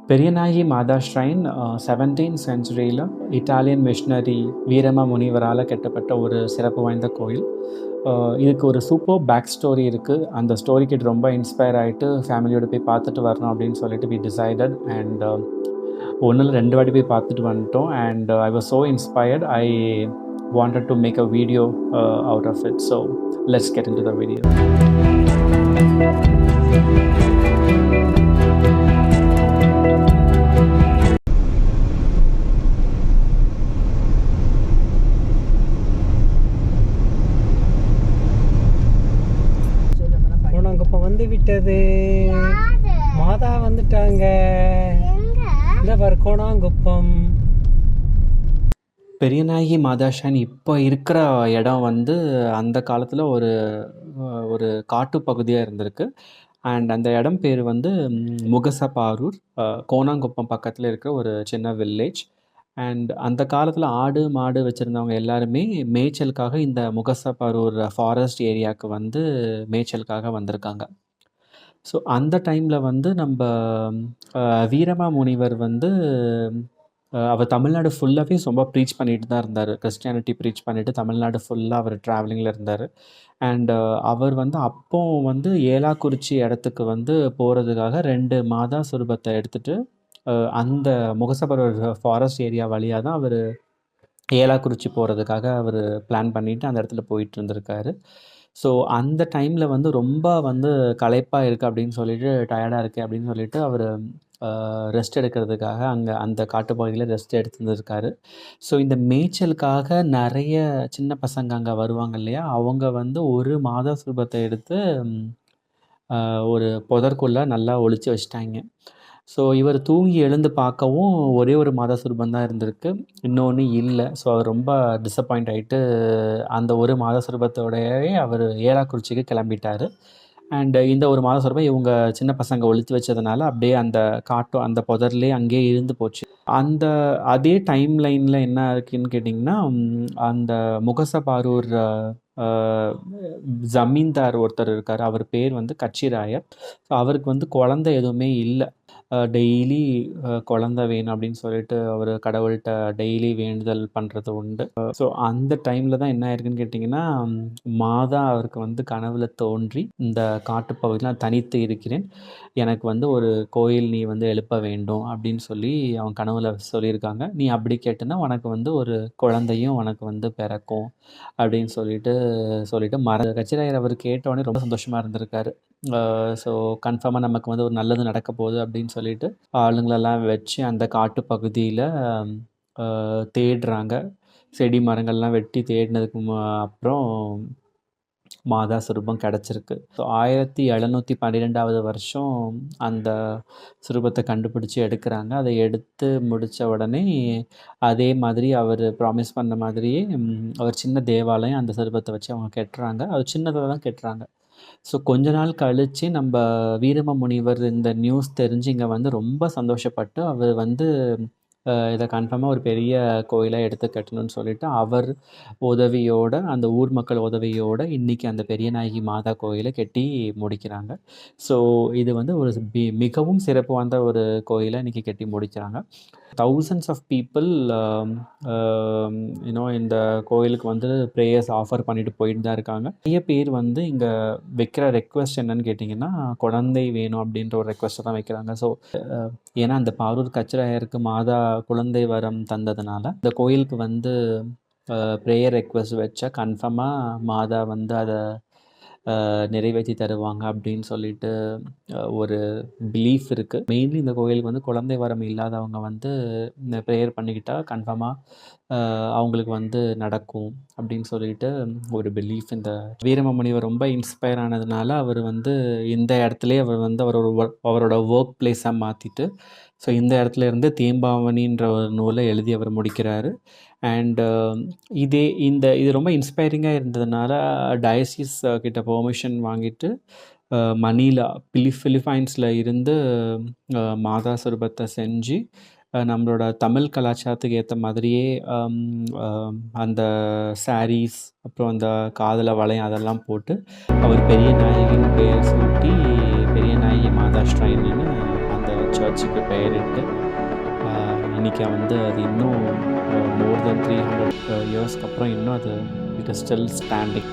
பெரியநாயகி மாதா shrine 17th செஞ்சுரியில் Italian missionary வீரமா முனிவரால் கட்டப்பட்ட ஒரு சிறப்பு வாய்ந்த கோயில். இதுக்கு ஒரு சூப்பர் பேக் ஸ்டோரி இருக்குது. அந்த ஸ்டோரிக்கு ரொம்ப இன்ஸ்பயர் ஆகிட்டு ஃபேமிலியோடு போய் பார்த்துட்டு வரணும் அப்படின்னு சொல்லிட்டு வி டிசைடட். அண்ட் ஒன்றில் 2 வாட்டி போய் பார்த்துட்டு வந்துட்டோம். And I was so inspired. I wanted to make a video out of it. So let's get into the video. வந்து விட்டது. மாதா வந்துட்டாங்க. இந்த கோணாங்குப்பம் பெரியநாயகி மாதா ஷ்ரைன் இப்போ இருக்கிற இடம் வந்து அந்த காலத்தில் ஒரு காட்டு பகுதியாக இருந்திருக்கு. அண்ட் அந்த இடம் பேர் வந்து முகசபாரூர், கோணாங்குப்பம் பக்கத்தில் இருக்கிற ஒரு சின்ன வில்லேஜ். அண்ட் அந்த காலத்தில் ஆடு மாடு வச்சுருந்தவங்க எல்லாருமே மேய்ச்சலுக்காக இந்த முகசபாரூர் ஃபாரஸ்ட் ஏரியாவுக்கு வந்து மேய்ச்சலுக்காக வந்திருக்காங்க. ஸோ அந்த டைமில் வந்து நம்ம வீரமா முனிவர் வந்து அவர் தமிழ்நாடு ஃபுல்லாகவே ரொம்ப ப்ரீச் பண்ணிட்டு தான் இருந்தார். கிறிஸ்டியானிட்டி ப்ரீச் பண்ணிவிட்டு தமிழ்நாடு ஃபுல்லாக அவர் ட்ராவலிங்கில் இருந்தார். அண்ட் அவர் வந்து அப்போ வந்து ஏலாக்குறிச்சி இடத்துக்கு வந்து போகிறதுக்காக 2 மாதா சுரூபத்தை எடுத்துகிட்டு அந்த முகசபாரூர் ஃபாரஸ்ட் ஏரியா வழியாக தான் அவர் ஏலாக்குறிச்சி போகிறதுக்காக அவர் பிளான் பண்ணிவிட்டு அந்த இடத்துல போயிட்டு இருந்திருக்காரு. ஸோ அந்த டைமில் வந்து ரொம்ப வந்து களைப்பாக இருக்குது அப்படின்னு சொல்லிட்டு, டயர்டாக இருக்குது அப்படின்னு சொல்லிட்டு அவர் ரெஸ்ட் எடுக்கிறதுக்காக அங்கே அந்த காட்டுப்பகுதியில் ரெஸ்ட் எடுத்துருந்துருக்காரு. ஸோ இந்த மேய்ச்சலுக்காக நிறைய சின்ன பசங்க அங்கே வருவாங்க இல்லையா, அவங்க வந்து ஒரு மாதா சுரூபத்தை எடுத்து ஒரு புதற்குள்ளே நல்லா ஒளிச்சு வச்சுட்டாங்க. ஸோ இவர் தூங்கி எழுந்து பார்க்கவும் ஒரே ஒரு மாதா சுரூபம் தான் இருந்திருக்கு, இன்னொன்று இல்லை. ஸோ அவர் ரொம்ப டிசப்பாயிண்ட் ஆகிட்டு அந்த ஒரு மாதா சுரூபத்தோடையே அவர் ஏலாக்குறிச்சிக்கு கிளம்பிட்டார். அண்டு இந்த ஒரு மாதா சுரூபம் இவங்க சின்ன பசங்க ஒளித்து வச்சதுனால அப்படியே அந்த அந்த புதர்லேயே அங்கேயே இருந்து போச்சு. அதே டைம் லைனில் என்ன இருக்குன்னு கேட்டிங்கன்னா, அந்த முகசபாரூர் ஜமீன்தார் ஒருத்தர் இருக்கார். அவர் பேர் வந்து கச்சிராயர். ஸோ அவருக்கு வந்து குழந்தை எதுவுமே இல்லை. டெய்லி குழந்தை வேணும் அப்படின்னு சொல்லிட்டு அவர் கடவுள்கிட்ட டெய்லி வேண்டுதல் பண்ணுறது உண்டு. ஸோ அந்த டைமில் தான் என்ன ஆயிருக்குன்னு கேட்டிங்கன்னா, மாதா அவருக்கு வந்து கனவுல தோன்றி, இந்த காட்டுப்பகுதியில் நான் தனித்து இருக்கிறேன், எனக்கு வந்து ஒரு கோயில் நீ வந்து எழுப்ப வேண்டும் அப்படின்னு சொல்லி அவன் கனவுல சொல்லியிருக்காங்க. நீ அப்படி கேட்டனா உனக்கு வந்து ஒரு குழந்தையும் உனக்கு வந்து பிறக்கும் அப்படின்னு சொல்லிட்டு கச்சிராயர் அவர் கேட்டவுடனே ரொம்ப சந்தோஷமாக இருந்திருக்காரு. ஸோ கன்ஃபார்மாக நமக்கு வந்து ஒரு நல்லது நடக்க போகுது அப்படின்னு சொல்லிட்டு ஆளுங்களெல்லாம் வச்சு அந்த காட்டு பகுதியில் தேடுறாங்க. செடி மரங்கள்லாம் வெட்டி தேடினதுக்கு அப்புறம் மாதா சுரூபம் கிடச்சிருக்கு. ஸோ 1712 வருஷம் அந்த சுரூபத்தை கண்டுபிடிச்சி எடுக்கிறாங்க. அதை எடுத்து முடித்த உடனே அதே மாதிரி அவர் ப்ராமிஸ் பண்ண மாதிரியே அவர் சின்ன தேவாலயம் அந்த சுரூபத்தை வச்சு அவங்க கட்டுறாங்க. அது சின்னதாக தான் கட்டுறாங்க. ஸோ கொஞ்ச நாள் கழித்து நம்ம வீரமா முனிவர் இந்த நியூஸ் தெரிஞ்சு இங்கே வந்து ரொம்ப சந்தோஷப்பட்டு அவர் வந்து இதை கன்ஃபார்மாக ஒரு பெரிய கோயிலாக எடுத்து கட்டணும்னு சொல்லிட்டு அவர் உதவியோட, அந்த ஊர் மக்கள் உதவியோட இன்றைக்கி அந்த பெரியநாயகி மாதா கோயிலை கட்டி முடிக்கிறாங்க. ஸோ இது வந்து ஒரு மிகவும் சிறப்பு வாய்ந்த ஒரு கோயிலை இன்றைக்கி கட்டி முடிக்கிறாங்க. தௌசண்ட்ஸ் ஆஃப் பீப்புள் இந்த கோயிலுக்கு வந்து ப்ரேயர்ஸ் ஆஃபர் பண்ணிட்டு போயிட்டு தான் இருக்காங்க. நிறைய பேர் வந்து இங்கே வைக்கிற ரெக்வெஸ்ட் என்னன்னு கேட்டிங்கன்னா, குழந்தை வேணும் அப்படின்ற ஒரு ரெக்வெஸ்ட்டை தான் வைக்கிறாங்க. ஸோ ஏன்னா அந்த பாரூர் கச்சிராயருக்கு மாதா குழந்தை வரம் தந்ததுனால இந்த கோயிலுக்கு வந்து ப்ரேயர் ரெக்வெஸ்ட் வச்சா கன்ஃபார்மாக மாதா வந்து அதை நிறைவேற்றி தருவாங்க அப்படின்னு சொல்லிட்டு ஒரு பிலீஃப் இருக்குது. மெயின்லி இந்த கோயிலுக்கு வந்து குழந்தை வரம் இல்லாதவங்க வந்து இந்த ப்ரேயர் பண்ணிக்கிட்டால் கன்ஃபார்மாக அவங்களுக்கு வந்து நடக்கும் அப்படின்னு சொல்லிட்டு ஒரு பிலீஃப். இந்த வீரமா முனிவர் ரொம்ப இன்ஸ்பயர் ஆனதுனால அவர் வந்து இந்த இடத்துலேயே அவர் வந்து அவரோட ஒர்க் பிளேஸை மாற்றிட்டு ஸோ இந்த இடத்துல இருந்து தேம்பாவணின்ற ஒரு நூலை எழுதி அவர் முடிக்கிறாரு. அண்டு இது ரொம்ப இன்ஸ்பைரிங்காக இருந்ததுனால டயசிஸ் கிட்ட பெர்மிஷன் வாங்கிட்டு மணிலா பிலிப்பைன்ஸில் இருந்து மாதா சுரூபத்தை செஞ்சு நம்மளோட தமிழ் கலாச்சாரத்துக்கு ஏற்ற மாதிரியே அந்த சாரீஸ் அப்புறம் அந்த காதில் வளையம் அதெல்லாம் போட்டு அவர் பெரிய நாயகின்னு பெயர் சூட்டி பெரிய நாயகி மாதா ஸ்ட்ரைன்னு அந்த சர்ச்சுக்கு பெயரிட்டு இன்றைக்கி வந்து அது இன்னும் மோர் தென் 300 இயர்ஸ்க்கு அப்புறம் இன்னும் அது இட் இஸ் ஸ்டில் ஸ்டாண்டிங்.